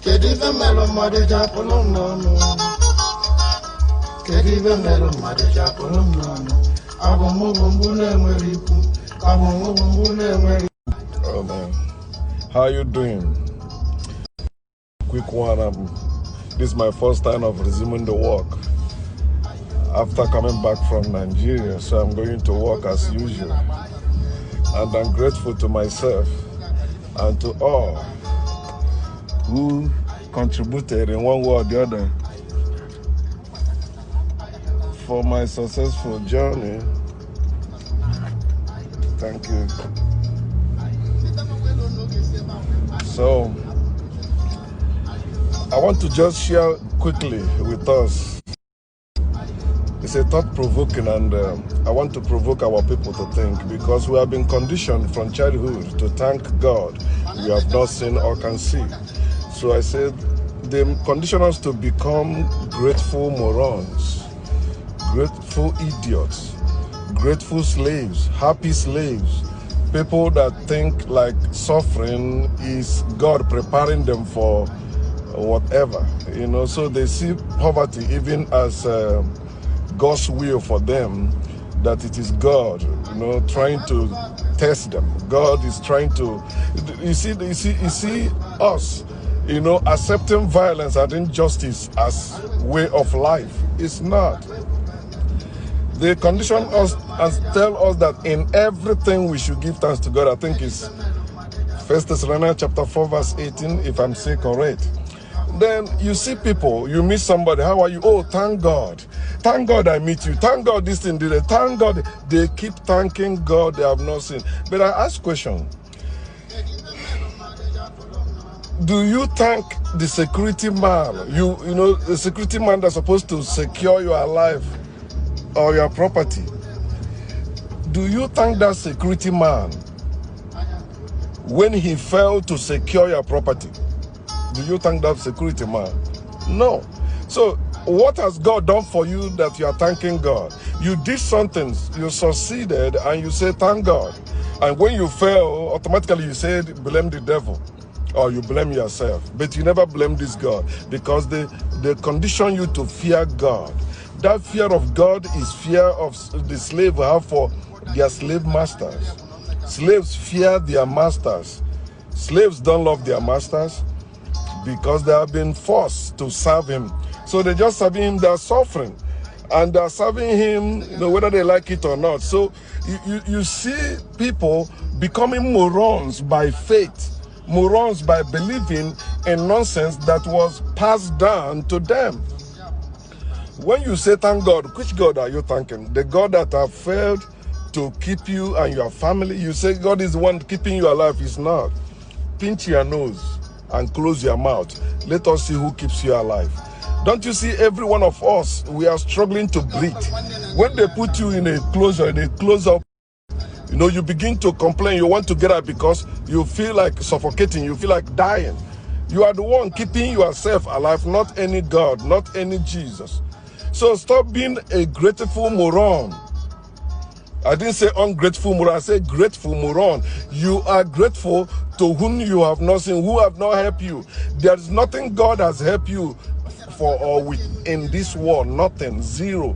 Kedive melo madu japono no. Kedive melo madu japono no. Oh man, how you doing? Quick one. This is my first time of resuming the work after coming back from Nigeria, so I'm going to work as usual. And I'm grateful to myself and to all who contributed in one way or the other for my successful journey. Thank you. So, I want to just share quickly with us. It's a thought-provoking, and I want to provoke our people to think, because we have been conditioned from childhood to thank God we have not seen or can see. So I said, they condition us to become grateful morons, grateful idiots, grateful slaves, happy slaves, people that think like suffering is God preparing them for whatever, you know. So they see poverty even as God's will for them, that it is God, you know, trying to test them. God is trying to, you see us, you know, accepting violence and injustice as way of life. It's not. They condition us and tell us that in everything we should give thanks to God. I think it's 1 Thessalonians chapter 4 verse 18, if I'm saying correct. Then you see people, you meet somebody, how are you? Oh, thank God. Thank God I meet you. Thank God this thing did it. Thank God. They keep thanking God they have not seen. But I ask question. Do you thank the security man? You know, the security man that's supposed to secure your life or your property. Do you thank that security man when he failed to secure your property? Do you thank that security man? No. So what has God done for you that you are thanking God? You did something, you succeeded, and you say thank God. And when you fail, automatically you say blame the devil or you blame yourself. But you never blame this God, because they condition you to fear God. That fear of God is fear of the slave have for their slave masters. Slaves fear their masters. Slaves don't love their masters because they have been forced to serve him. So they're just serving him, they're suffering. And they're serving him, you know, whether they like it or not. So you see people becoming morons by faith. Morons by believing in nonsense that was passed down to them. When you say thank God, which God are you thanking? The God that have failed to keep you and your family? You say God is the one keeping you alive. It's not. Pinch your nose and close your mouth. Let us see who keeps you alive. Don't you see, every one of us, we are struggling to breathe. When they put you in a close-up, you know, you begin to complain. You want to get out because you feel like suffocating. You feel like dying. You are the one keeping yourself alive, not any God, not any Jesus. So stop being a grateful moron. I didn't say ungrateful moron, I said grateful moron. You are grateful to whom you have not seen, who have not helped you. There is nothing God has helped you for or with in this world, nothing, zero.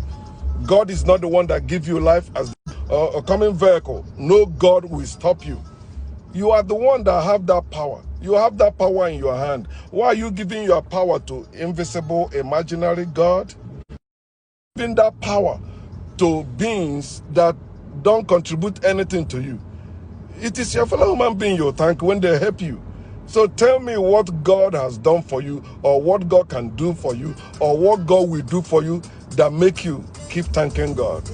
God is not the one that gives you life as a coming vehicle. No God will stop you. You are the one that have that power. You have that power in your hand. Why are you giving your power to invisible, imaginary God? Giving that power to beings that don't contribute anything to you. It is your fellow human being you thank when they help you. So tell me what God has done for you, or what God can do for you, or what God will do for you that make you keep thanking God.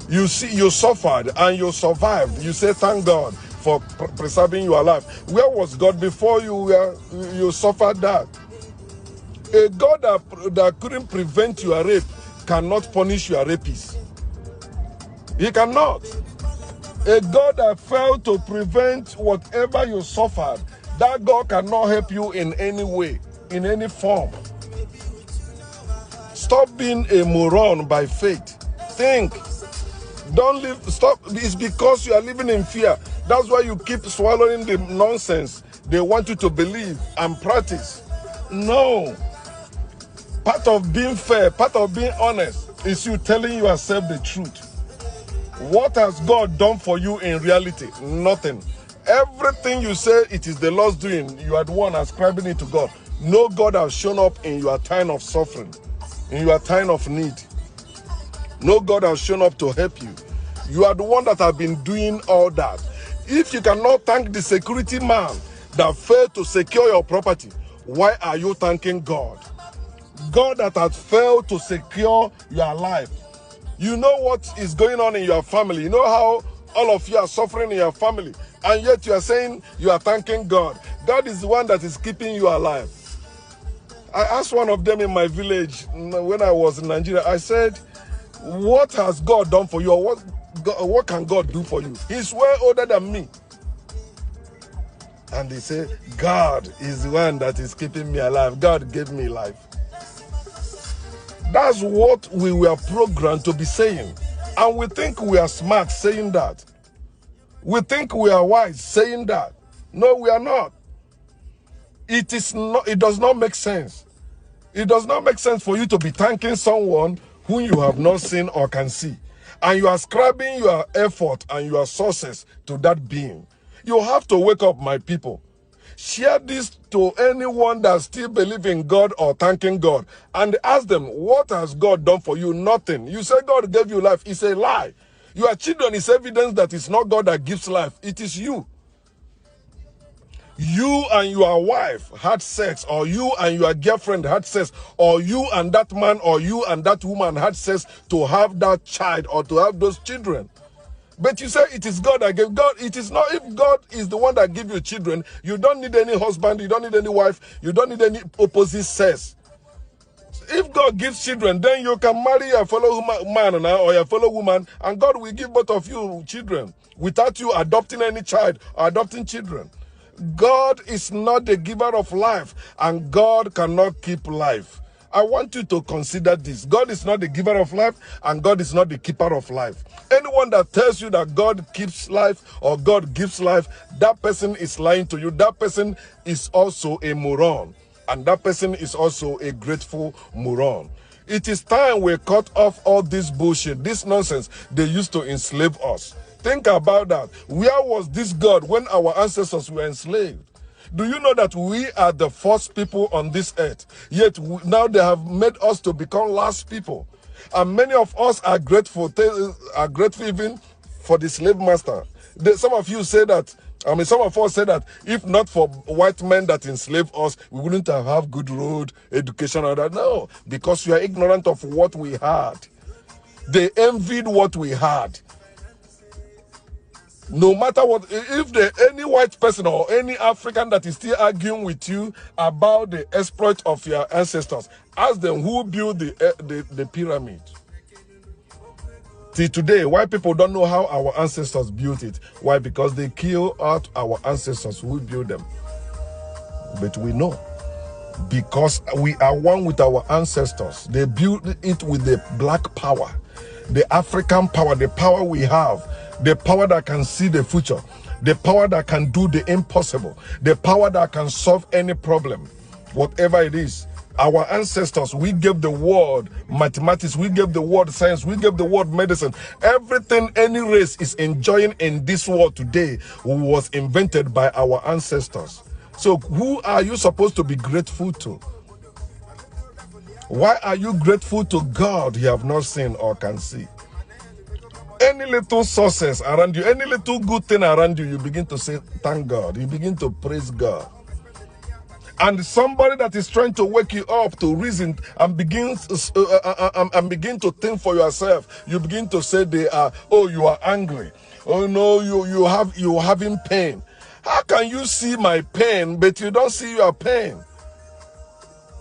You see, you suffered and you survived. You say thank God for preserving your life. Where was God before you suffered that? A God that couldn't prevent your rape cannot punish your rapist. He cannot. A God that failed to prevent whatever you suffered, that God cannot help you in any way, in any form. Stop being a moron by faith. Think. Don't live, stop. It's because you are living in fear. That's why you keep swallowing the nonsense they want you to believe and practice. No. Part of being fair, part of being honest is you telling yourself the truth. What has God done for you in reality? Nothing. Everything you say it is the Lord's doing, you are the one ascribing it to God. No God has shown up in your time of suffering, in your time of need. No God has shown up to help you. You are the one that have been doing all that. If you cannot thank the security man that failed to secure your property, why are you thanking God? God that has failed to secure your life. You know what is going on in your family. You know how all of you are suffering in your family. And yet you are saying you are thanking God. God is the one that is keeping you alive. I asked one of them in my village when I was in Nigeria. I said, what has God done for you? Or what can God do for you? He's way older than me. And they say, God is the one that is keeping me alive. God gave me life. That's what we were programmed to be saying. And we think we are smart saying that. We think we are wise saying that. No, we are not. It does not make sense. It does not make sense for you to be thanking someone whom you have not seen or can see. And you are ascribing your effort and your sources to that being. You have to wake up, my people. Share this to anyone that still believes in God or thanking God. And ask them, what has God done for you? Nothing. You say God gave you life. It's a lie. Your children is evidence that it's not God that gives life. It is you. You and your wife had sex, or you and your girlfriend had sex, or you and that man or you and that woman had sex to have that child or to have those children. But you say it is God that gave. God, it is not. If God is the one that gives you children, you don't need any husband, you don't need any wife, you don't need any opposite sex. If God gives children, then you can marry a fellow man or a fellow woman, and God will give both of you children without you adopting any child or adopting children. God is not the giver of life, and God cannot keep life. I want you to consider this. God is not the giver of life, and God is not the keeper of life. Anyone that tells you that God keeps life or God gives life, that person is lying to you. That person is also a moron, and that person is also a grateful moron. It is time we cut off all this bullshit, this nonsense they used to enslave us. Think about that. Where was this God when our ancestors were enslaved? Do you know that we are the first people on this earth? Yet now they have made us to become last people. And many of us are grateful even for the slave master. Some of you say that, some of us say that if not for white men that enslaved us, we wouldn't have good road, education, or that. No, because you are ignorant of what we had. They envied what we had. No matter what, if any white person or any African that is still arguing with you about the exploit of your ancestors, ask them who built the pyramid. Till today, white people don't know how our ancestors built it. Why? Because they kill out our ancestors who built them. But we know. Because we are one with our ancestors. They built it with the black power, the African power, the power we have. The power that can see the future, the power that can do the impossible, the power that can solve any problem, whatever it is. Our ancestors, we gave the world mathematics, we gave the world science, we gave the world medicine. Everything any race is enjoying in this world today was invented by our ancestors. So who are you supposed to be grateful to? Why are you grateful to God you have not seen or can see? Any little sources around you, any little good thing around you, you begin to say, thank God. You begin to praise God. And somebody that is trying to wake you up to reason and begin to think for yourself, you begin to say they are, oh, you are angry. Oh no, you're having pain. How can you see my pain, but you don't see your pain?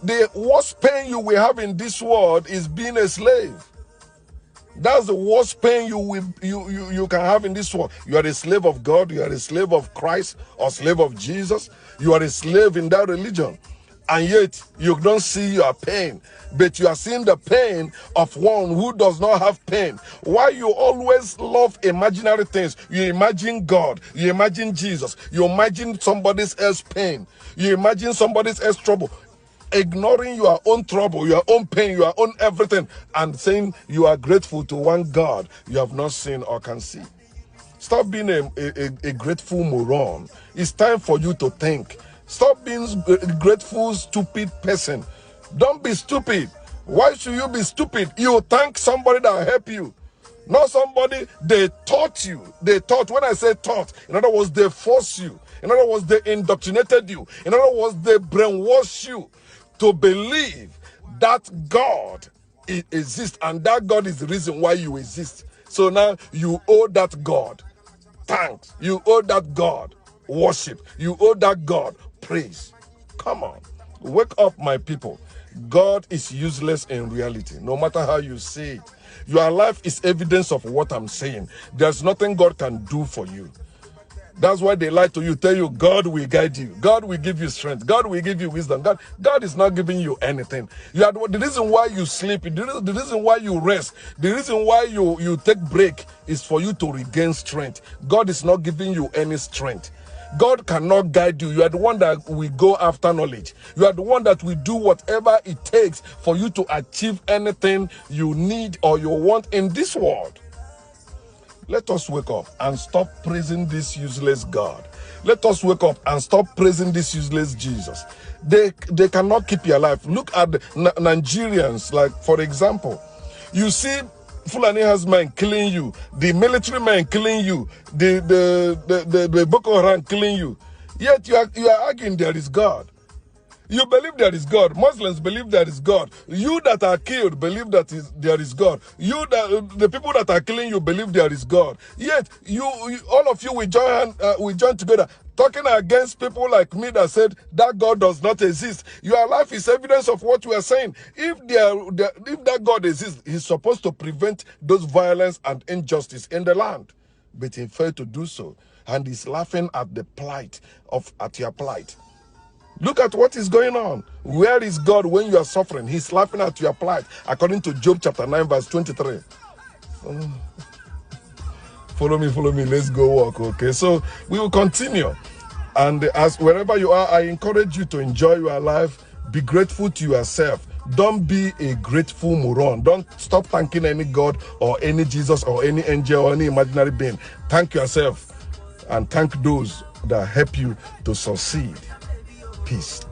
The worst pain you will have in this world is being a slave. That's the worst pain you can have in this world. You are a slave of God, you are a slave of Christ or slave of Jesus. You are a slave in that religion. and yet you don't see your pain, but you are seeing the pain of one who does not have pain. Why you always love imaginary things? You imagine God, you imagine Jesus, you imagine somebody else's pain, you imagine somebody else's trouble, ignoring your own trouble, your own pain, your own everything, and saying you are grateful to one God you have not seen or can see. Stop being a grateful moron. It's time for you to think. Stop being a grateful, stupid person. Don't be stupid. Why should you be stupid? You thank somebody that help you. Not somebody they taught you. They taught, when I say taught, in other words, they force you. In other words, they indoctrinated you. In other words, they brainwash you to believe that God exists and that God is the reason why you exist. So now you owe that God thanks. You owe that God worship. You owe that God praise. Come on. Wake up, my people. God is useless in reality, no matter how you say it. Your life is evidence of what I'm saying. There's nothing God can do for you. That's why they lie to you, tell you God will guide you. God will give you strength. God will give you wisdom. God is not giving you anything. You are the reason why you sleep, the reason why you rest, the reason why you take break is for you to regain strength. God is not giving you any strength. God cannot guide you. You are the one that will go after knowledge. You are the one that will do whatever it takes for you to achieve anything you need or you want in this world. Let us wake up and stop praising this useless God. Let us wake up and stop praising this useless Jesus. They cannot keep your life. Look at the Nigerians, like, for example, you see Fulani men killing you, the military men killing you, the Boko Haram killing you. Yet you are arguing there is God. You believe there is God. Muslims believe there is God. You that are killed believe that there is God. The people that are killing you believe there is God. Yet all of you will join together, talking against people like me that said that God does not exist. Your life is evidence of what we are saying. If that God exists, He's supposed to prevent those violence and injustice in the land, but He failed to do so, and He's laughing at the plight at your plight. Look at what is going on. Where is God when you are suffering? He's laughing at your plight, according to Job chapter 9, verse 23. Follow me. Let's go walk, okay? So we will continue. And as wherever you are, I encourage you to enjoy your life. Be grateful to yourself. Don't be a grateful moron. Don't stop thanking any God or any Jesus or any angel or any imaginary being. Thank yourself and thank those that help you to succeed. Peace.